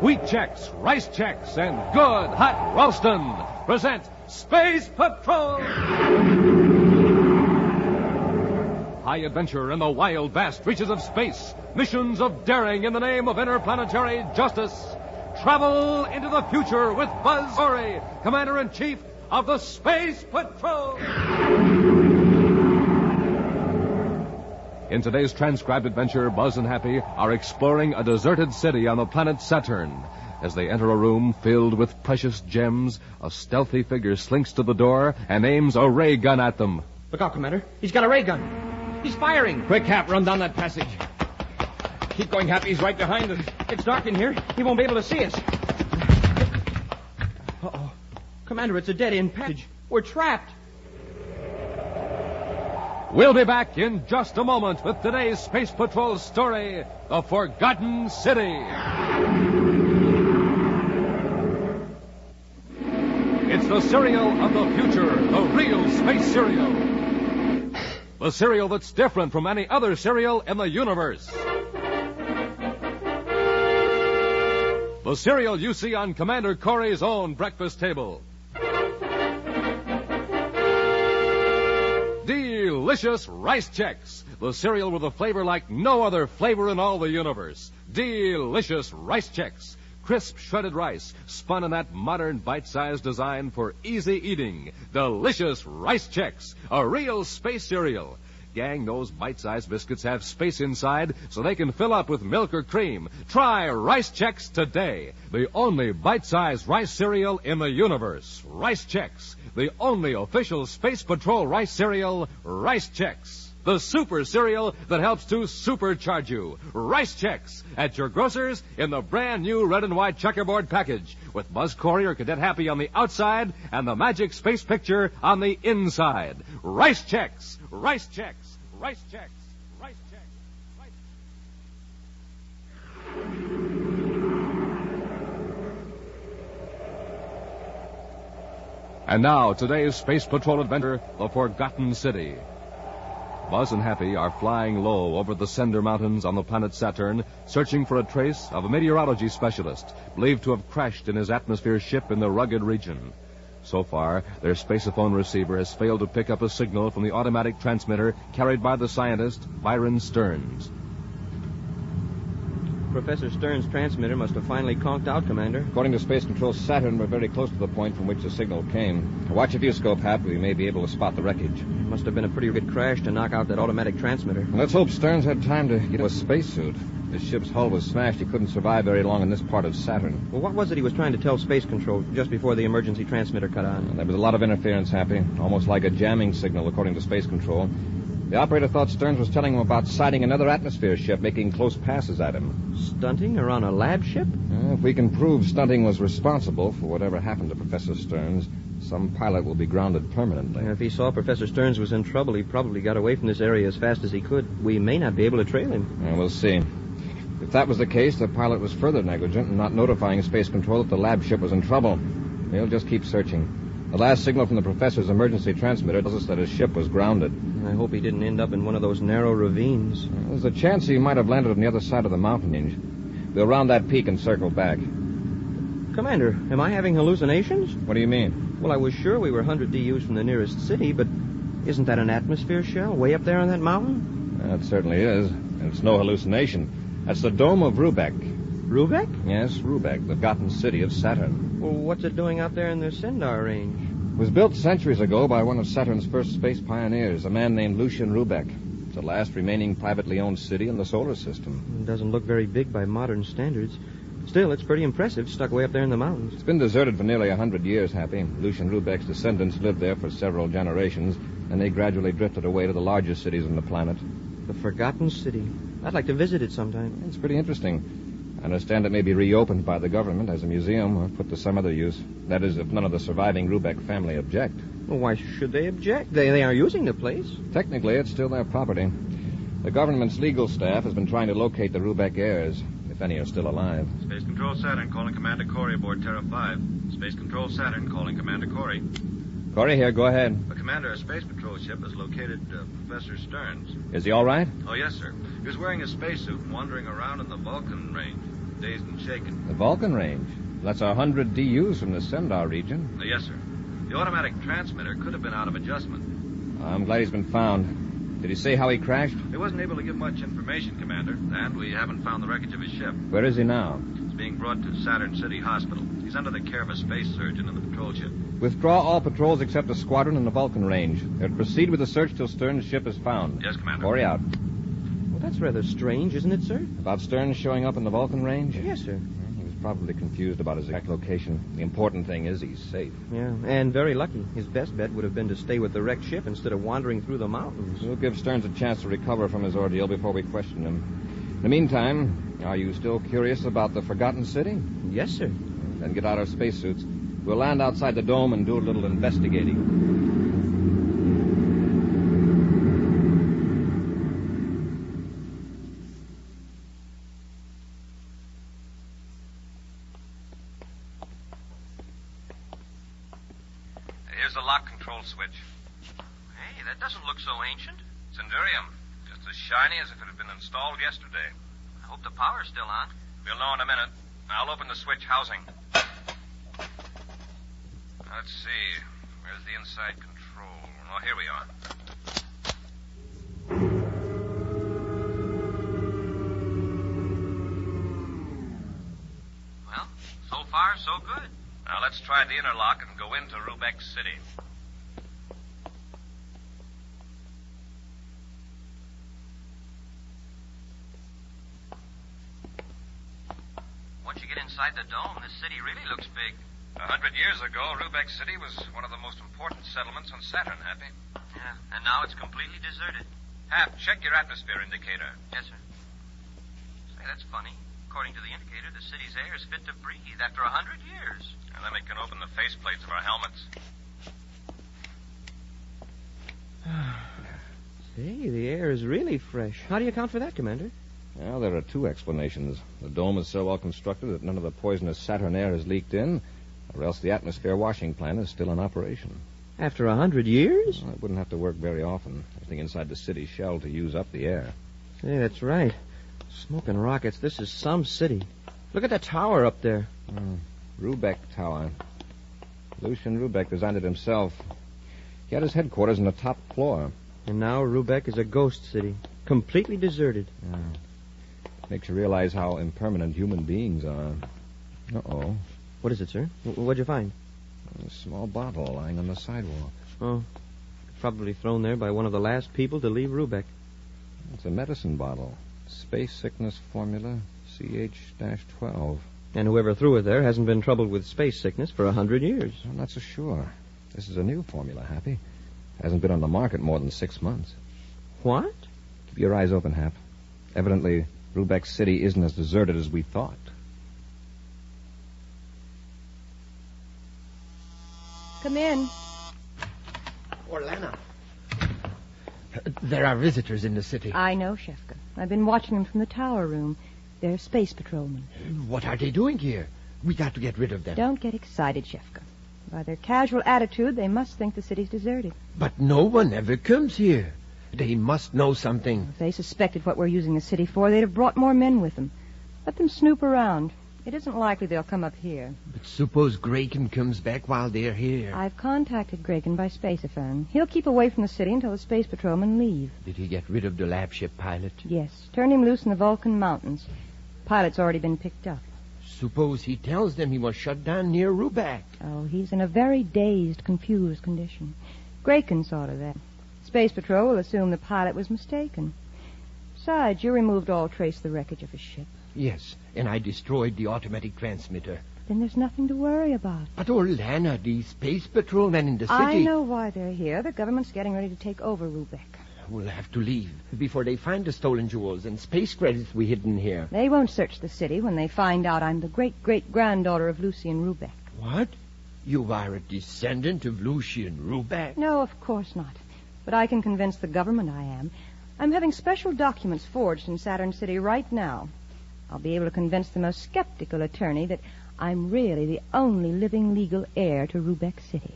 Wheat Chex, Rice Chex, and good hot roastin' present Space Patrol! High adventure in the wild, vast reaches of space. Missions of daring in the name of interplanetary justice. Travel into the future with Buzz Corey, Commander-in-Chief of the Space Patrol. In today's transcribed adventure, Buzz and Happy are exploring a deserted city on the planet Saturn. As they enter a room filled with precious gems, a stealthy figure slinks to the door and aims a ray gun at them. Look out, Commander. He's got a ray gun. He's firing. Quick, Hap, run down that passage. Keep going, Hap. He's right behind us. It's dark in here. He won't be able to see us. Uh-oh. Commander, it's a dead-end passage. We're trapped. We'll be back in just a moment with today's Space Patrol story, The Forgotten City. It's the cereal of the future, the real space cereal. The cereal that's different from any other cereal in the universe. The cereal you see on Commander Corey's own breakfast table. Delicious Rice Chex, the cereal with a flavor like no other flavor in all the universe. Delicious Rice Chex. Crisp shredded rice, spun in that modern bite-sized design for easy eating. Delicious Rice Chex, a real space cereal. Gang, those bite-sized biscuits have space inside so they can fill up with milk or cream. Try Rice Chex today. The only bite-sized rice cereal in the universe. Rice Chex, the only official Space Patrol rice cereal, Rice Chex. The super cereal that helps to supercharge you. Rice Chex at your grocer's in the brand new red and white checkerboard package with Buzz Corey or Cadet Happy on the outside and the magic space picture on the inside. Rice Chex, Rice Chex, Rice Chex, Rice Chex, Rice Chex. And now, today's Space Patrol adventure, The Forgotten City. Buzz and Happy are flying low over the Cinder Mountains on the planet Saturn, searching for a trace of a meteorology specialist believed to have crashed in his atmosphere ship in the rugged region. So far, their spaceophone receiver has failed to pick up a signal from the automatic transmitter carried by the scientist, Byron Stearns. Professor Stearns' transmitter must have finally conked out, Commander. According to Space Control Saturn, we're very close to the point from which the signal came. Watch a viewscope, Hap. We may be able to spot the wreckage. Must have been a pretty good crash to knock out that automatic transmitter. Well, let's hope Stearns had time to get a spacesuit. His ship's hull was smashed. He couldn't survive very long in this part of Saturn. Well, what was it he was trying to tell Space Control just before the emergency transmitter cut on? There was a lot of interference, Happy. Almost like a jamming signal, according to Space Control. The operator thought Stearns was telling him about sighting another atmosphere ship making close passes at him. Stunting or on a lab ship? If we can prove stunting was responsible for whatever happened to Professor Stearns, some pilot will be grounded permanently. If he saw Professor Stearns was in trouble, he probably got away from this area as fast as he could. We may not be able to trail him. We'll see. If that was the case, the pilot was further negligent in not notifying Space Control that the lab ship was in trouble. They'll just keep searching. The last signal from the professor's emergency transmitter tells us that his ship was grounded. I hope he didn't end up in one of those narrow ravines. There's a chance he might have landed on the other side of the mountain range. We'll round that peak and circle back. Commander, am I having hallucinations? What do you mean? Well, I was sure we were 100 DUs from the nearest city, but isn't that an atmosphere shell way up there on that mountain? It certainly is. And it's no hallucination. That's the dome of Rubeck. Rubeck? Yes, Rubeck, the forgotten city of Saturn. Well, what's it doing out there in the Sindar range? It was built centuries ago by one of Saturn's first space pioneers, a man named Lucian Rubeck. It's the last remaining privately owned city in the solar system. It doesn't look very big by modern standards. Still, it's pretty impressive, stuck way up there in the mountains. It's been deserted for nearly 100 years, Happy. Lucian Rubeck's descendants lived there for several generations, and they gradually drifted away to the largest cities on the planet. The Forgotten City. I'd like to visit it sometime. It's pretty interesting. I understand it may be reopened by the government as a museum or put to some other use. That is, if none of the surviving Rubeck family object. Well, why should they object? They are using the place. Technically, it's still their property. The government's legal staff has been trying to locate the Rubeck heirs, if any are still alive. Space Control Saturn calling Commander Corey aboard Terra 5. Space Control Saturn calling Commander Corey. Corey here, go ahead. Commander, a Space Patrol ship has located Professor Stearns. Is he all right? Oh, yes, sir. He was wearing a spacesuit and wandering around in the Vulcan range. dazed and shaken. The Vulcan range. That's 100 DUs from the Sendar region. Yes, sir. The automatic transmitter could have been out of adjustment. I'm glad he's been found. Did he say how he crashed? He wasn't able to give much information, Commander, and we haven't found the wreckage of his ship. Where is he now? He's being brought to Saturn City Hospital. He's under the care of a space surgeon in the patrol ship. Withdraw all patrols except the squadron and the Vulcan range. They'll proceed with the search till Stern's ship is found. Yes, Commander. Corey out. Well, that's rather strange, isn't it, sir? About Stern showing up in the Vulcan range? Yes, sir. He was probably confused about his exact location. The important thing is he's safe. Yeah, and very lucky. His best bet would have been to stay with the wrecked ship instead of wandering through the mountains. We'll give Stearns a chance to recover from his ordeal before we question him. In the meantime, are you still curious about the Forgotten City? Yes, sir. Then get out our spacesuits. We'll land outside the dome and do a little investigating. Here's the lock control switch. Hey, that doesn't look so ancient. It's Endurium. Just as shiny as if it had been installed yesterday. I hope the power's still on. We'll know in a minute. I'll open the switch housing. Let's see. Where's the inside control? Oh, here we are. Well, so far, so good. Now let's try the inner lock and go into Rubeck City. Once you get inside the dome, this city really looks big. 100 years ago, Rubeck City was one of the most important settlements on Saturn, Happy. Yeah, and now it's completely deserted. Hap, check your atmosphere indicator. Yes, sir. Say, that's funny. According to the indicator, the city's air is fit to breathe after 100 years. And then we can open the faceplates of our helmets. Say, the air is really fresh. How do you account for that, Commander? Well, there are two explanations. The dome is so well constructed that none of the poisonous Saturn air has leaked in, or else the atmosphere washing plant is still in operation. After 100 years? Well, it wouldn't have to work very often. Everything inside the city's shell to use up the air. Say, that's right. Smoking rockets, this is some city. Look at that tower up there. Rubeck Tower. Lucian Rubeck designed it himself. He had his headquarters on the top floor. And now Rubeck is a ghost city, completely deserted. Yeah. Makes you realize how impermanent human beings are. Uh-oh. What is it, sir? What'd you find? A small bottle lying on the sidewalk. Oh, probably thrown there by one of the last people to leave Rubeck. It's a medicine bottle. Space sickness formula CH-12. And whoever threw it there hasn't been troubled with space sickness for 100 years. I'm not so sure. This is a new formula, Happy. Hasn't been on the market more than 6 months. What? Keep your eyes open, Hap. Evidently, Rubeck City isn't as deserted as we thought. Come in. Orlana. There are visitors in the city. I know, Shefka. I've been watching them from the tower room. They're space patrolmen. What are they doing here? We got to get rid of them. Don't get excited, Shefka. By their casual attitude, they must think the city's deserted. But no one ever comes here. They must know something. If they suspected what we're using the city for, they'd have brought more men with them. Let them snoop around. It isn't likely they'll come up here. But suppose Graken comes back while they're here. I've contacted Graken by spaceophone. He'll keep away from the city until the space patrolmen leave. Did he get rid of the lab ship pilot? Yes. Turned him loose in the Vulcan Mountains. Pilot's already been picked up. Suppose he tells them he was shut down near Rubeck. Oh, he's in a very dazed, confused condition. Graken saw to that. Space Patrol will assume the pilot was mistaken. Besides, you removed all trace of the wreckage of his ship. Yes, and I destroyed the automatic transmitter. Then there's nothing to worry about. But Orlana, the space patrolmen in the city... I know why they're here. The government's getting ready to take over Rubeck. We'll have to leave before they find the stolen jewels and space credits we hidden here. They won't search the city when they find out I'm the great-great-granddaughter of Lucian Rubeck. What? You are a descendant of Lucian Rubeck? No, of course not. But I can convince the government I am. I'm having special documents forged in Saturn City right now. I'll be able to convince the most skeptical attorney that I'm really the only living legal heir to Rubeck City.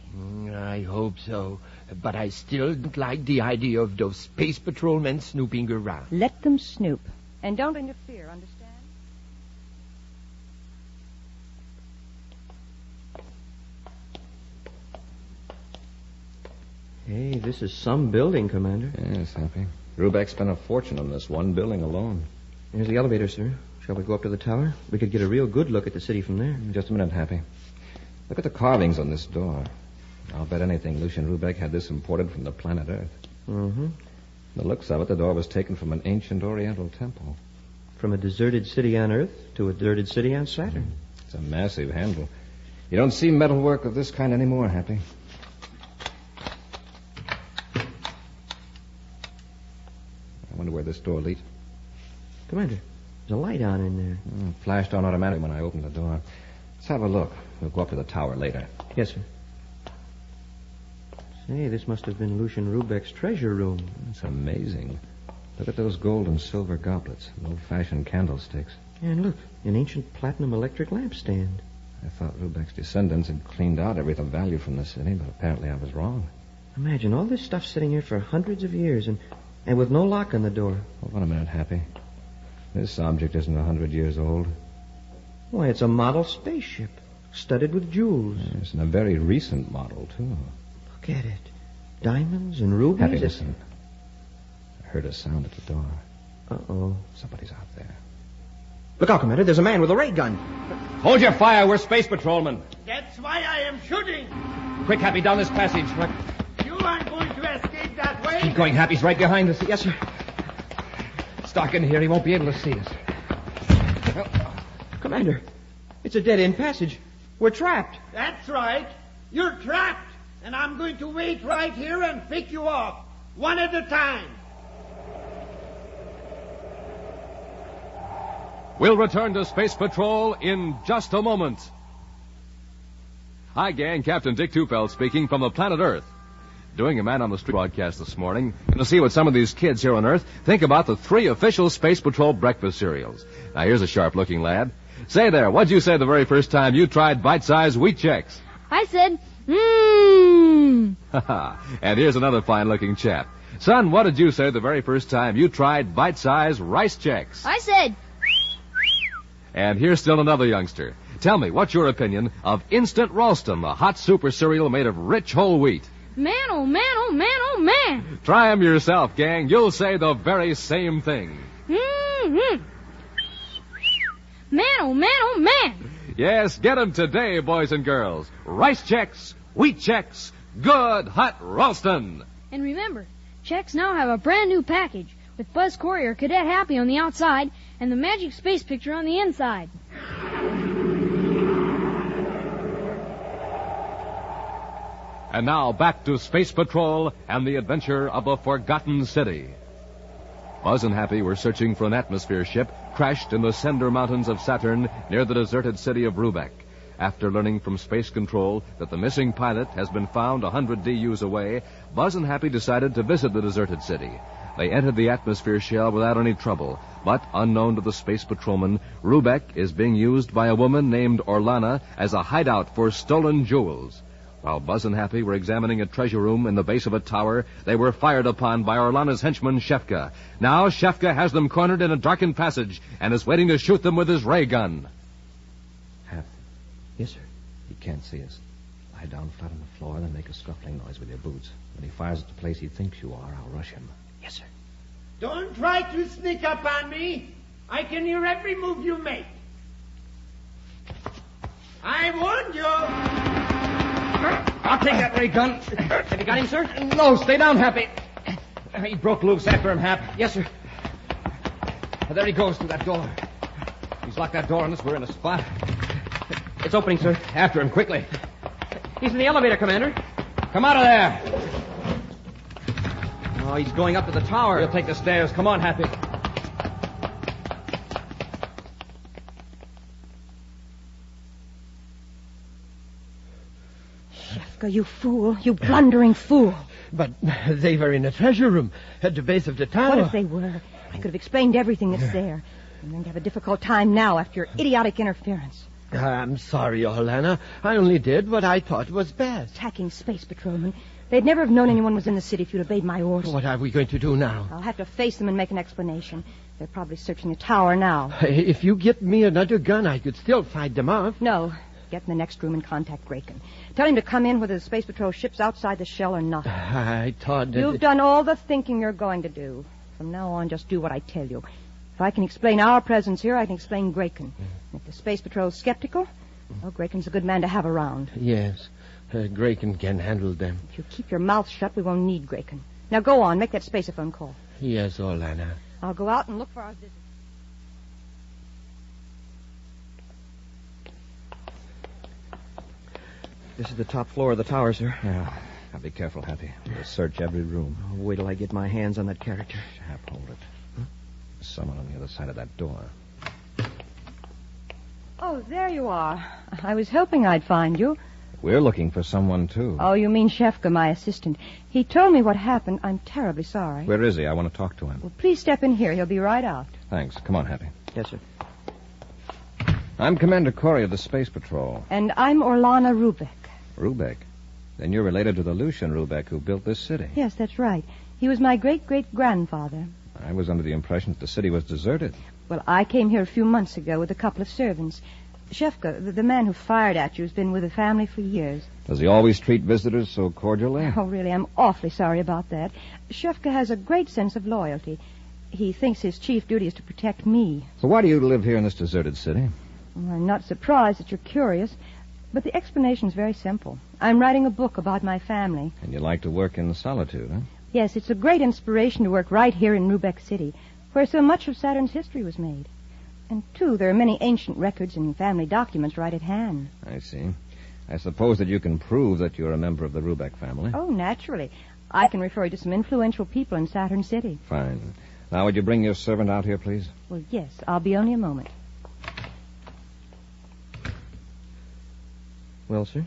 I hope so. But I still don't like the idea of those space patrolmen snooping around. Let them snoop. And don't interfere, understand? Hey, this is some building, Commander. Yes, Happy. Rubeck spent a fortune on this one building alone. Here's the elevator, sir. Shall we go up to the tower? We could get a real good look at the city from there. Just a minute, Happy. Look at the carvings on this door. I'll bet anything Lucian Rubeck had this imported from the planet Earth. Mm-hmm. The looks of it, the door was taken from an ancient Oriental temple. From a deserted city on Earth to a deserted city on Saturn. It's a massive handle. You don't see metalwork of this kind anymore, Happy. I wonder where this door leads. Commander, there's a light on in there. It flashed on automatically when I opened the door. Let's have a look. We'll go up to the tower later. Yes, sir. Say, this must have been Lucian Rubeck's treasure room. It's amazing. Look at those gold and silver goblets and old-fashioned candlesticks. And look, an ancient platinum electric lampstand. I thought Rubeck's descendants had cleaned out everything of value from the city, but apparently I was wrong. Imagine all this stuff sitting here for hundreds of years and with no lock on the door. Hold on a minute, Happy. This object isn't 100 years old. Why, it's a model spaceship, studded with jewels. Yes, and a very recent model, too. Look at it. Diamonds and rubies. Happy, listen. I heard a sound at the door. Uh-oh. Somebody's out there. Look out, Commander. There's a man with a ray gun. Hold your fire. We're space patrolmen. That's why I am shooting. Quick, Happy, down this passage. You aren't going to escape that way. Keep going. Happy's right behind us. Yes, sir. It's dark in here. He won't be able to see us. Commander, it's a dead-end passage. We're trapped. That's right. You're trapped. And I'm going to wait right here and pick you off, one at a time. We'll return to Space Patrol in just a moment. Hi, gang. Captain Dick Tufeld speaking from the planet Earth. Doing a Man on the Street broadcast this morning. And to see what some of these kids here on Earth think about the 3 official Space Patrol breakfast cereals. Now, here's a sharp-looking lad. Say there, what'd you say the very first time you tried bite-sized wheat checks? I said, mmm. And here's another fine-looking chap. Son, what did you say the very first time you tried bite-sized rice checks? I said. And here's still another youngster. Tell me, what's your opinion of Instant Ralston, the hot super cereal made of rich whole wheat? Man, oh man, oh man, oh man. Try 'em yourself, gang. You'll say the very same thing. Mm-hmm. Man, oh man, oh man. Yes, get 'em today, boys and girls. Rice checks, wheat checks, good hot Ralston. And remember, checks now have a brand new package with Buzz Courier Cadet Happy on the outside and the magic space picture on the inside. And now back to Space Patrol and the adventure of a forgotten city. Buzz and Happy were searching for an atmosphere ship crashed in the Cinder Mountains of Saturn near the deserted city of Rubeck. After learning from Space Control that the missing pilot has been found 100 DUs away, Buzz and Happy decided to visit the deserted city. They entered the atmosphere shell without any trouble, but unknown to the space patrolman, Rubeck is being used by a woman named Orlana as a hideout for stolen jewels. While Buzz and Happy were examining a treasure room in the base of a tower, they were fired upon by Orlana's henchman, Shefka. Now Shefka has them cornered in a darkened passage and is waiting to shoot them with his ray gun. Hap. Yes, sir. He can't see us. Lie down flat on the floor, then make a scuffling noise with your boots. When he fires at the place he thinks you are, I'll rush him. Yes, sir. Don't try to sneak up on me. I can hear every move you make. I warned you. I'll take that ray gun. Have you got him, sir? No, stay down, Happy. He broke loose. After him, Hap. Yes, sir. There he goes through that door. He's locked that door on us. We're in a spot. It's opening, sir. After him, quickly. He's in the elevator, Commander. Come out of there. Oh, he's going up to the tower. We'll take the stairs. Come on, Happy. Shefka, you fool. You blundering fool. But they were in a treasure room at the base of the tower. What if they were? I could have explained everything that's there. I'm going to have a difficult time now after your idiotic interference. I'm sorry, Orlana. I only did what I thought was best. Attacking space patrolmen. They'd never have known anyone was in the city if you'd obeyed my orders. What are we going to do now? I'll have to face them and make an explanation. They're probably searching the tower now. If you get me another gun, I could still fight them off. No. Get in the next room and contact Graken. Tell him to come in whether the Space Patrol ship's outside the shell or not. I thought that... You've done all the thinking you're going to do. From now on, just do what I tell you. If I can explain our presence here, I can explain Graken. If the Space Patrol's skeptical, well, Graken's a good man to have around. Yes. Graken can handle them. If you keep your mouth shut, we won't need Graken. Now go on, make that spaceophone call. Yes, Orlana. I'll go out and look for our visitor. This is the top floor of the tower, sir. Yeah. Now be careful, Happy. We'll search every room. Oh, wait till I get my hands on that character. Hap, hold it. There's someone on the other side of that door. Oh, there you are. I was hoping I'd find you. We're looking for someone, too. Oh, you mean Shefka, my assistant. He told me what happened. I'm terribly sorry. Where is he? I want to talk to him. Well, please step in here. He'll be right out. Thanks. Come on, Happy. Yes, sir. I'm Commander Corey of the Space Patrol. And I'm Orlana Rubeck. Rubeck? Then you're related to the Lucian Rubeck who built this city. Yes, that's right. He was my great-great-grandfather. I was under the impression that the city was deserted. Well, I came here a few months ago with a couple of servants. Shefka, the man who fired at you, has been with the family for years. Does he always treat visitors so cordially? Oh, really, I'm awfully sorry about that. Shefka has a great sense of loyalty. He thinks his chief duty is to protect me. So why do you live here in this deserted city? Well, I'm not surprised that you're curious, but the explanation's very simple. I'm writing a book about my family. And you like to work in solitude, huh? Yes, it's a great inspiration to work right here in Rubeck City, where so much of Saturn's history was made. And, too, there are many ancient records and family documents right at hand. I see. I suppose that you can prove that you're a member of the Rubeck family. Oh, naturally. I can refer you to some influential people in Saturn City. Fine. Now, would you bring your servant out here, please? Well, yes. I'll be only a moment. Well, sir,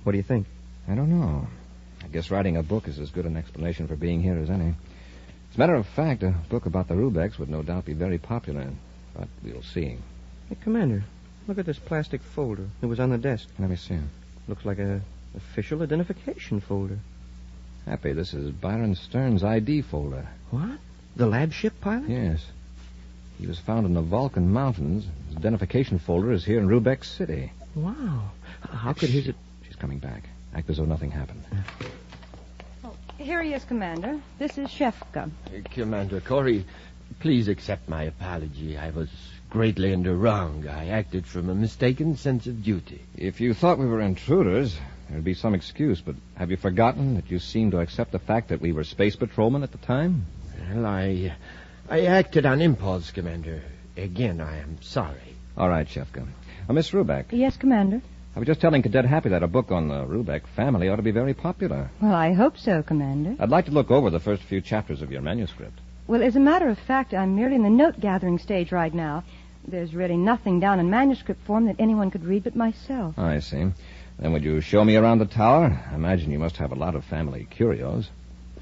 what do you think? I don't know. I guess writing a book is as good an explanation for being here as any. As a matter of fact, a book about the Rubecks would no doubt be very popular. But we'll see. Hey, Commander, look at this plastic folder. It was on the desk. Let me see. Looks like a official identification folder. Happy, this is Byron Stern's ID folder. What? The lab ship pilot? Yes. He was found in the Vulcan Mountains. His identification folder is here in Rubeck City. Wow. How could his... She's coming back. Act as though nothing happened. Oh, here he is, Commander. This is Shefka. Commander Corey, please accept my apology. I was greatly in the wrong. I acted from a mistaken sense of duty. If you thought we were intruders, there'd be some excuse, but have you forgotten that you seemed to accept the fact that we were space patrolmen at the time? Well, I acted on impulse, Commander. Again, I am sorry. All right, Shefka. Miss Rubeck. Yes, Commander. I was just telling Cadet Happy that a book on the Rubeck family ought to be very popular. Well, I hope so, Commander. I'd like to look over the first few chapters of your manuscript. Well, as a matter of fact, I'm merely in the note-gathering stage right now. There's really nothing down in manuscript form that anyone could read but myself. I see. Then would you show me around the tower? I imagine you must have a lot of family curios.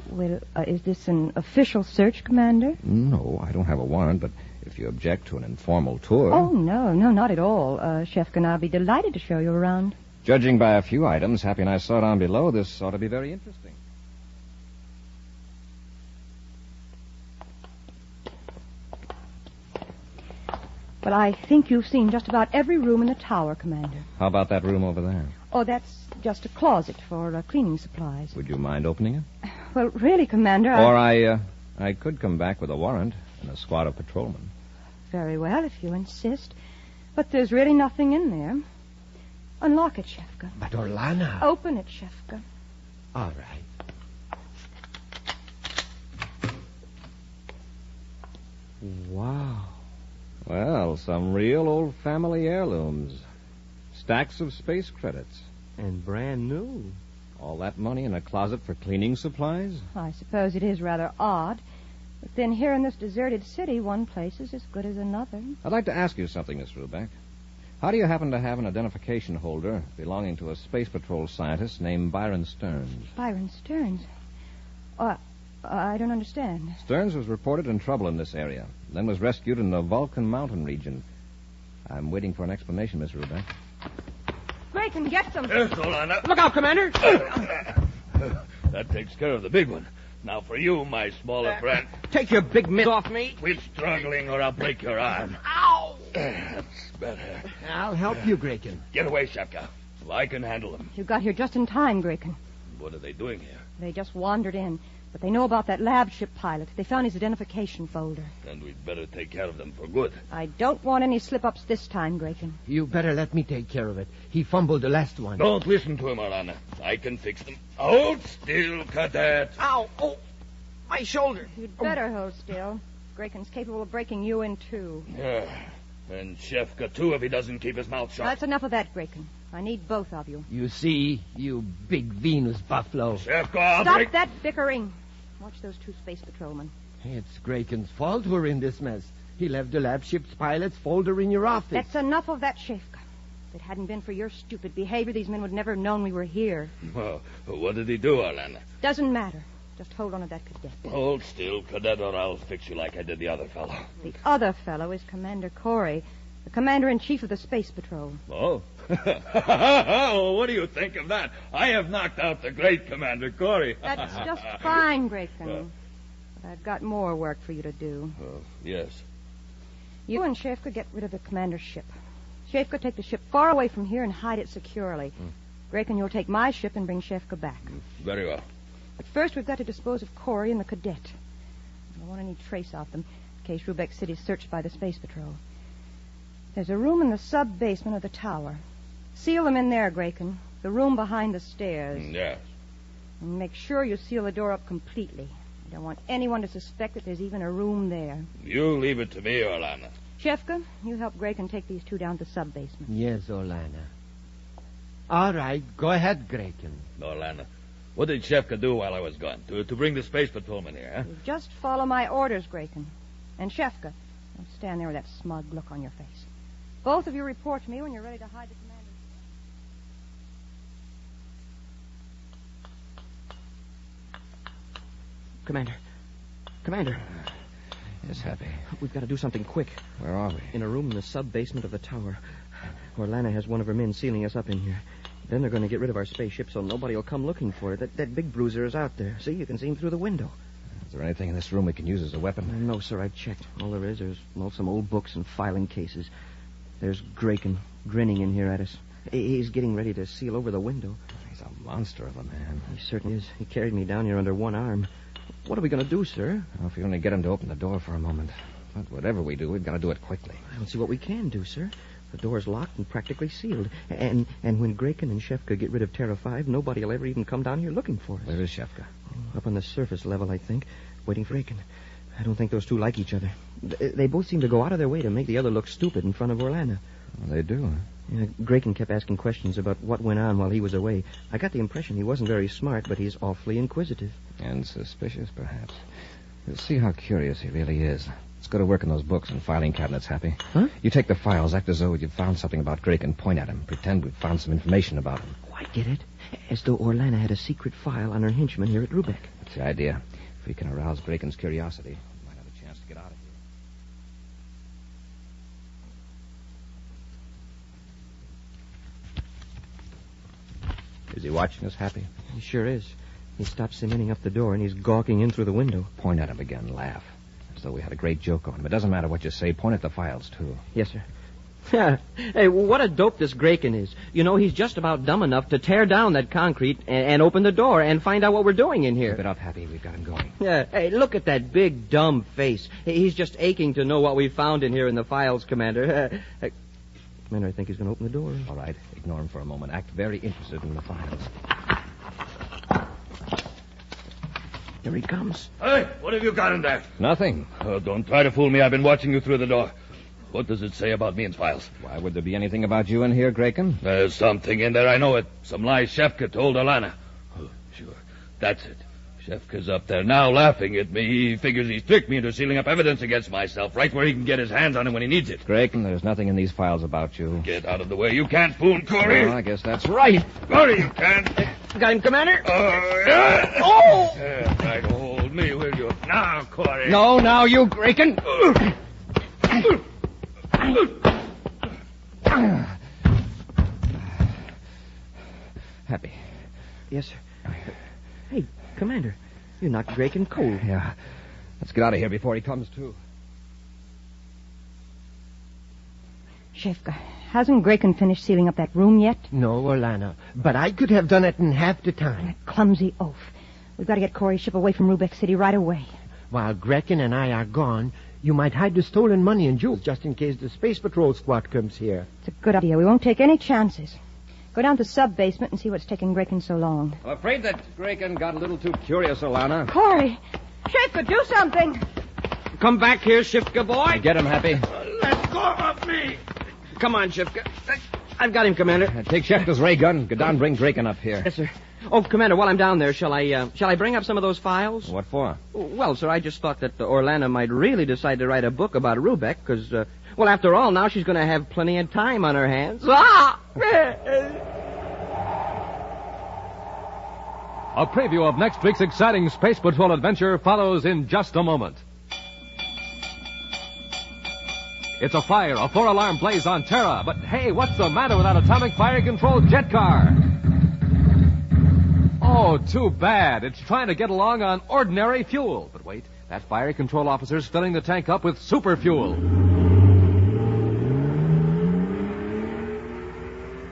Well, is this an official search, Commander? No, I don't have a warrant, but if you object to an informal tour... Oh, no, not at all. Shefka and I'll be delighted to show you around. Judging by a few items Happy and I saw down below, this ought to be very interesting. Well, I think you've seen just about every room in the tower, Commander. How about that room over there? Oh, that's just a closet for cleaning supplies. Would you mind opening it? Well, really, Commander, Or I could come back with a warrant and a squad of patrolmen. Very well, if you insist. But there's really nothing in there. Unlock it, Shefka. But Orlana... Open it, Shefka. All right. Wow. Well, some real old family heirlooms. Stacks of space credits. And brand new. All that money in a closet for cleaning supplies? I suppose it is rather odd. But then here in this deserted city, one place is as good as another. I'd like to ask you something, Miss Rubeck. How do you happen to have an identification holder belonging to a space patrol scientist named Byron Stearns? Byron Stearns? I don't understand. Stearns was reported in trouble in this area, then was rescued in the Vulcan Mountain region. I'm waiting for an explanation, Miss Rubeck. Graken, get them. Yes, Orlana. Look out, Commander! That takes care of the big one. Now for you, my smaller friend. Take your big mitt off me. Quit struggling or I'll break your arm. Ow! That's better. I'll help you, Graken. Get away, Shepka. I can handle them. You got here just in time, Graken. What are they doing here? They just wandered in, but they know about that lab ship pilot. They found his identification folder. Then we'd better take care of them for good. I don't want any slip-ups this time, Graken. You better let me take care of it. He fumbled the last one. Don't listen to him, Alana. I can fix them. Hold still, Cadet. Ow! Oh, my shoulder. You'd better hold still. Graken's capable of breaking you in two. Yeah. And Shefka, too, if he doesn't keep his mouth shut. That's enough of that, Graken. I need both of you. You see, you big Venus buffalo. Shefka, I'll Stop break... that bickering. Watch those two space patrolmen. It's Graken's fault we're in this mess. He left the lab ship's pilot's folder in your office. That's enough of that, Shefka. If it hadn't been for your stupid behavior, these men would never have known we were here. Well, what did he do, Alana? Doesn't matter. Just hold on to that cadet. Hold still, Cadet, or I'll fix you like I did the other fellow. The other fellow is Commander Corey, the commander-in-chief of the Space Patrol. Oh? Oh, what do you think of that? I have knocked out the great Commander Corey. That's just fine, Graken. But I've got more work for you to do. Oh, yes. You and Shefka get rid of the commander's ship. Shefka, take the ship far away from here and hide it securely. Graken, you'll take my ship and bring Shefka back. Very well. But first, we've got to dispose of Corey and the cadet. I don't want any trace of them in case Rubeck City's searched by the Space Patrol. There's a room in the sub-basement of the tower. Seal them in there, Graken. The room behind the stairs. Yes. And make sure you seal the door up completely. I don't want anyone to suspect that there's even a room there. You leave it to me, Orlana. Shefka, you help Graken take these two down to the sub-basement. Yes, Orlana. All right, go ahead, Graken. Orlana, what did Shefka do while I was gone? To bring the space patrolman here, huh? You just follow my orders, Graken. And Shefka, don't stand there with that smug look on your face. Both of you report to me when you're ready to hide the commander. Commander. Yes, Happy. We've got to do something quick. Where are we? In a room in the sub-basement of the tower. Orlana has one of her men sealing us up in here. Then they're going to get rid of our spaceship so nobody will come looking for it. That big bruiser is out there. See, you can see him through the window. Is there anything in this room we can use as a weapon? No, sir, I've checked. All there is, there's some old books and filing cases. There's Graken grinning in here at us. He's getting ready to seal over the window. He's a monster of a man. He certainly is. He carried me down here under one arm. What are we going to do, sir? Well, if we only get him to open the door for a moment. But whatever we do, we've got to do it quickly. I don't see what we can do, sir. The door's locked and practically sealed. And when Graken and Shefka get rid of Terra 5, nobody will ever even come down here looking for us. Where is Shefka? Up on the surface level, I think, waiting for Graken. I don't think those two like each other. They both seem to go out of their way to make the other look stupid in front of Orlana. Well, they do, huh? Yeah, Graken kept asking questions about what went on while he was away. I got the impression he wasn't very smart, but he's awfully inquisitive. And suspicious, perhaps. We'll see how curious he really is. Let's go to work in those books and filing cabinets, Happy. Huh? You take the files, act as though you've found something about Drake and point at him. Pretend we've found some information about him. Oh, I get it. As though Orlana had a secret file on her henchman here at Rubeck. That's the idea. If we can arouse Graken's curiosity, we might have a chance to get out of here. Is he watching us, Happy? He sure is. He stopped cementing up the door, and he's gawking in through the window. Point at him again. Laugh. As though we had a great joke on him. It doesn't matter what you say. Point at the files, too. Yes, sir. Hey, what a dope this Graken is. You know, he's just about dumb enough to tear down that concrete and open the door and find out what we're doing in here. Keep it up, Happy. We've got him going. Yeah. Hey, look at that big, dumb face. He's just aching to know what we found in here in the files, Commander. Commander, I think he's going to open the door. All right. Ignore him for a moment. Act very interested in the files. Here he comes. Hey, what have you got in there? Nothing. Oh, don't try to fool me. I've been watching you through the door. What does it say about me in files? Why would there be anything about you in here, Graken? There's something in there. I know it. Some lies Shefka told Alana. Oh, sure. That's it. Shefka's up there now laughing at me. He figures he's tricked me into sealing up evidence against myself, right where he can get his hands on him when he needs it. Graken, there's nothing in these files about you. Get out of the way. You can't fool Corey. Well, I guess that's right. Corey, you can't. Got him, Commander? Yeah. Oh! Yeah, right, hold me, will you? Now, Corey. No, now, you, Graken. Happy. Yes, sir. Hey, Commander, you knocked Graken cold. Yeah. Let's get out of here before he comes to. Shefka, hasn't Graken finished sealing up that room yet? No, Orlana, but I could have done it in half the time. That clumsy oaf. We've got to get Corey's ship away from Rubeck City right away. While Graken and I are gone, you might hide the stolen money and jewels just in case the Space Patrol squad comes here. It's a good idea. We won't take any chances. Go down to the sub-basement and see what's taking Graken so long. I'm afraid that Graken got a little too curious, Alana. Corey! Shefka, do something! Come back here, Shifka boy. Get him, Happy. Let go of me. Come on, Shifka. I've got him, Commander. Take Shefka's ray gun. Go down and bring Graken up here. Yes, sir. Oh, Commander, while I'm down there, shall I bring up some of those files? What for? Well, sir, I just thought that Orlana might really decide to write a book about Rubeck, because, well, after all, now she's going to have plenty of time on her hands. Ah! A preview of next week's exciting Space Patrol adventure follows in just a moment. It's a fire, a 4-alarm blaze on Terra. But hey, what's the matter with that atomic fire-controlled jet car? Oh, too bad. It's trying to get along on ordinary fuel. But wait, that fire control officer's filling the tank up with super fuel.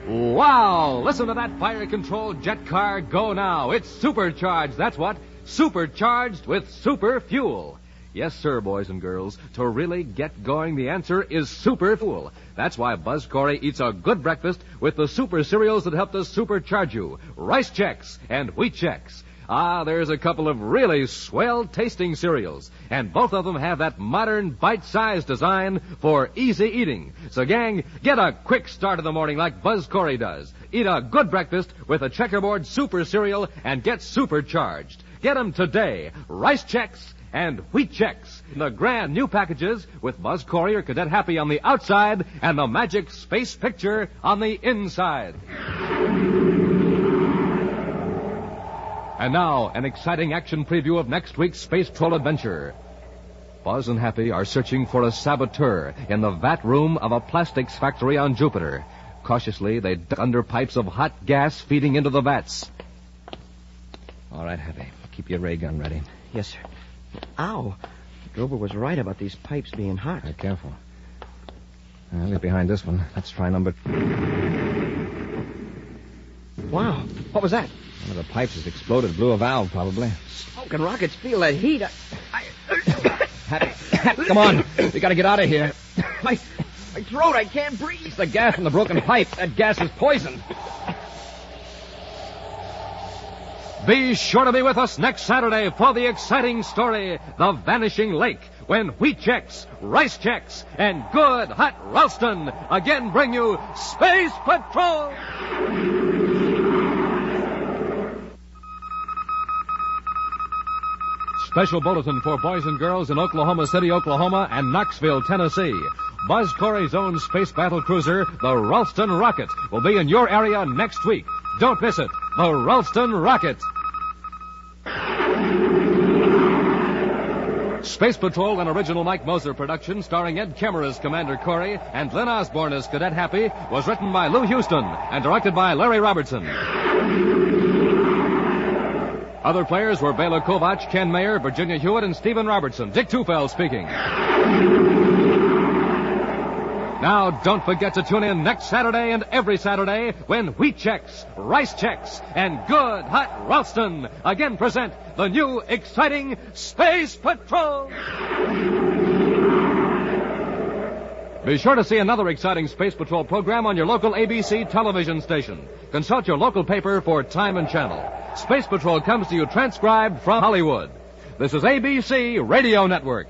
Wow! Listen to that fire-controlled jet car go now. It's supercharged, that's what. Supercharged with super fuel. Yes, sir, boys and girls. To really get going, the answer is super fuel. That's why Buzz Corey eats a good breakfast with the super cereals that help to supercharge you. Rice Chex and Wheat Chex. Ah, there's a couple of really swell-tasting cereals. And both of them have that modern bite-sized design for easy eating. So, gang, get a quick start in the morning like Buzz Corey does. Eat a good breakfast with a checkerboard super cereal and get supercharged. Get them today. Rice Chex and Wheat Chex. The grand new packages with Buzz Corey or Cadet Happy on the outside and the magic space picture on the inside. And now, an exciting action preview of next week's Space Patrol adventure. Buzz and Happy are searching for a saboteur in the vat room of a plastics factory on Jupiter. Cautiously, they duck under pipes of hot gas feeding into the vats. All right, Happy. Keep your ray gun ready. Yes, sir. Ow. Drover was right about these pipes being hot. Be careful. I'll get behind this one. Let's try number... Wow. What was that? One of the pipes has exploded. Blew a valve, probably. Smoke and rockets feel that heat. Happy, come on. We got to get out of here. My throat, I can't breathe. It's the gas from the broken pipe. That gas is poison. Be sure to be with us next Saturday for the exciting story, The Vanishing Lake, when Wheat Chex, Rice Chex, and Good Hot Ralston again bring you Space Patrol! Special bulletin for boys and girls in Oklahoma City, Oklahoma, and Knoxville, Tennessee. Buzz Corey's own space battle cruiser, the Ralston Rocket, will be in your area next week. Don't miss it. The Ralston Rocket. Space Patrol, an original Mike Moser production starring Ed Kemmer as Commander Corey and Glenn Osborne as Cadet Happy, was written by Lou Houston and directed by Larry Robertson. Other players were Bela Kovac, Ken Mayer, Virginia Hewitt, and Stephen Robertson. Dick Tufeld speaking. Now, don't forget to tune in next Saturday and every Saturday when Wheat Chex, Rice Chex, and Good Hot Ralston again present the new exciting Space Patrol. Be sure to see another exciting Space Patrol program on your local ABC television station. Consult your local paper for time and channel. Space Patrol comes to you transcribed from Hollywood. This is ABC Radio Network.